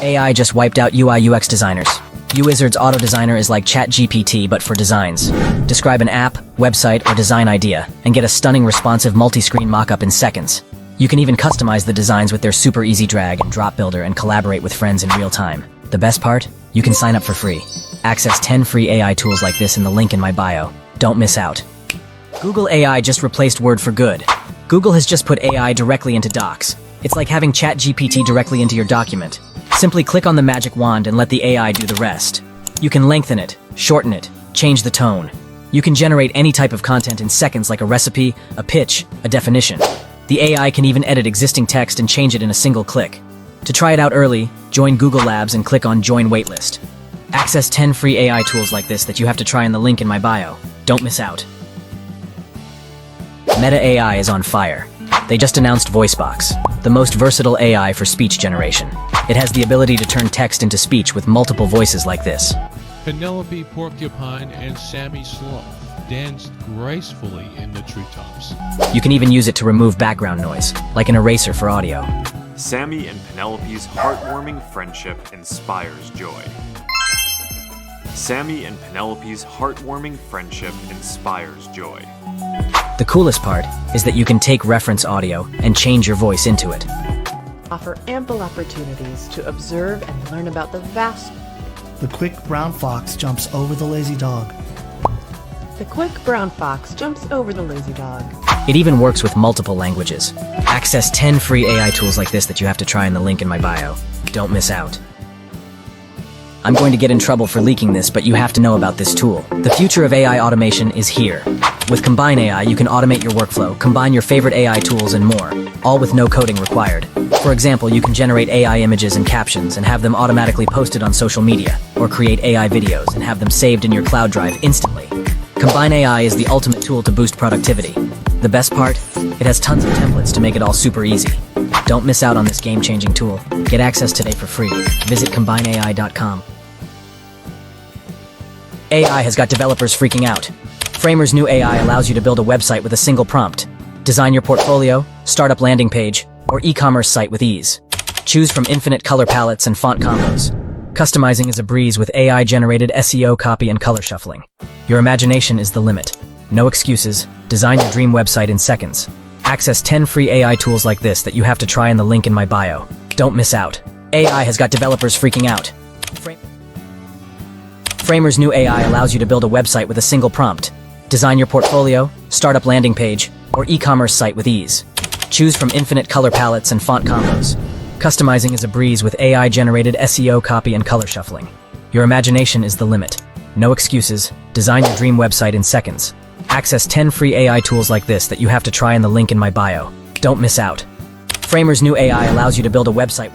AI just wiped out UI UX designers. UWizard's Auto Designer is like ChatGPT but for designs. Describe an app, website, or design idea, and get a stunning responsive multi-screen mock-up in seconds. You can even customize the designs with their super easy drag and drop builder and collaborate with friends in real time. The best part? You can sign up for free. Access 10 free AI tools like this in the link in my bio. Don't miss out. Google AI just replaced Word for good. Google has just put AI directly into Docs. It's like having ChatGPT directly into your document. Simply click on the magic wand and let the AI do the rest. You can lengthen it, shorten it, change the tone. You can generate any type of content in seconds like a recipe, a pitch, a definition. The AI can even edit existing text and change it in a single click. To try it out early, join Google Labs and click on Join Waitlist. Access 10 free AI tools like this that you have to try in the link in my bio. Don't miss out. Meta AI is on fire. They just announced VoiceBox, the most versatile AI for speech generation. It has the ability to turn text into speech with multiple voices like this. Penelope Porcupine and Sammy Sloth danced gracefully in the treetops. You can even use it to remove background noise, like an eraser for audio. Sammy and Penelope's heartwarming friendship inspires joy. Sammy and Penelope's heartwarming friendship inspires joy. The coolest part is that you can take reference audio and change your voice into it. Offer ample opportunities to observe and learn about the vast. The quick brown fox jumps over the lazy dog. The quick brown fox jumps over the lazy dog. It even works with multiple languages. Access 10 free AI tools like this that you have to try in the link in my bio. Don't miss out. I'm going to get in trouble for leaking this, but you have to know about this tool. The future of AI automation is here. With Combine AI, you can automate your workflow, combine your favorite AI tools, and more, all with no coding required. For example, you can generate AI images and captions and have them automatically posted on social media, or create AI videos and have them saved in your cloud drive instantly. Combine AI is the ultimate tool to boost productivity. The best part? It has tons of templates to make it all super easy. Don't miss out on this game-changing tool. Get access today for free. Visit combineai.com. AI has got developers freaking out. Framer's new AI allows you to build a website with a single prompt. Design your portfolio, startup landing page, or e-commerce site with ease. Choose from infinite color palettes and font combos. Customizing is a breeze with AI-generated SEO copy and color shuffling. Your imagination is the limit. No excuses. Design your dream website in seconds. Access 10 free AI tools like this that you have to try in the link in my bio. Don't miss out. AI has got developers freaking out. Framer's new AI allows you to build a website with a single prompt. Design your portfolio, startup landing page, or e-commerce site with ease. Choose from infinite color palettes and font combos. Customizing is a breeze with AI-generated SEO copy and color shuffling. Your imagination is the limit. No excuses. Design your dream website in seconds. Access 10 free AI tools like this that you have to try in the link in my bio. Don't miss out. Framer's new AI allows you to build a website.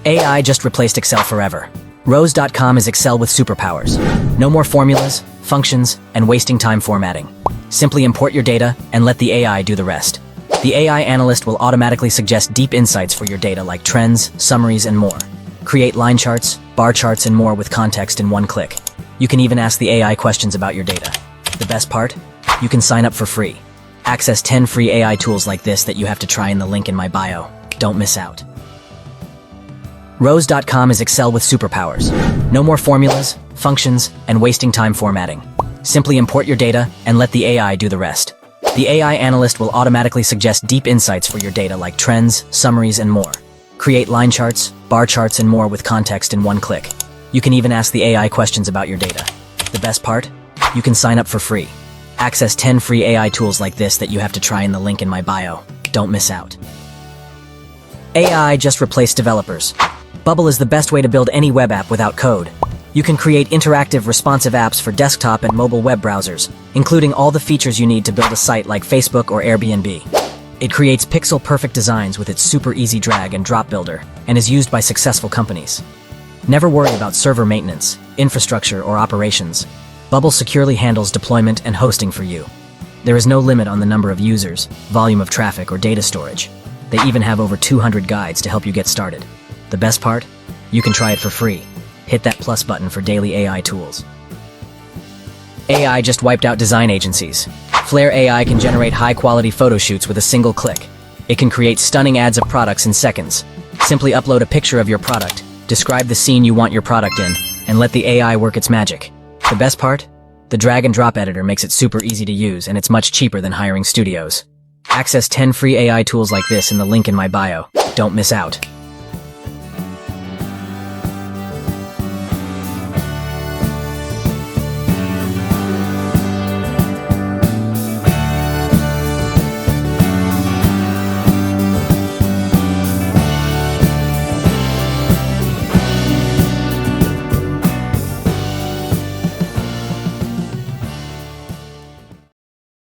AI just replaced Excel forever. Rose.com is Excel with superpowers. No more formulas, functions, and wasting time formatting. Simply import your data and let the AI do the rest. The AI analyst will automatically suggest deep insights for your data like trends, summaries, and more. Create line charts, bar charts, and more with context in one click. You can even ask the AI questions about your data. The best part? You can sign up for free. Access 10 free AI tools like this that you have to try in the link in my bio. Don't miss out. Rose.com is Excel with superpowers. No more formulas, functions, and wasting time formatting. Simply import your data and let the AI do the rest. The AI analyst will automatically suggest deep insights for your data like trends, summaries, and more. Create line charts, bar charts, and more with context in one click. You can even ask the AI questions about your data. The best part? You can sign up for free. Access 10 free AI tools like this that you have to try in the link in my bio. Don't miss out. AI just replaced developers. Bubble is the best way to build any web app without code. You can create interactive, responsive apps for desktop and mobile web browsers, including all the features you need to build a site like Facebook or Airbnb. It creates pixel-perfect designs with its super easy drag and drop builder, and is used by successful companies. Never worry about server maintenance, infrastructure, or operations. Bubble securely handles deployment and hosting for you. There is no limit on the number of users, volume of traffic, or data storage. They even have over 200 guides to help you get started. The best part? You can try it for free. Hit that plus button for daily AI tools. AI just wiped out design agencies. Flare AI can generate high-quality photo shoots with a single click. It can create stunning ads of products in seconds. Simply upload a picture of your product, describe the scene you want your product in, and let the AI work its magic. The best part? The drag and drop editor makes it super easy to use, and it's much cheaper than hiring studios. Access 10 free AI tools like this in the link in my bio. Don't miss out.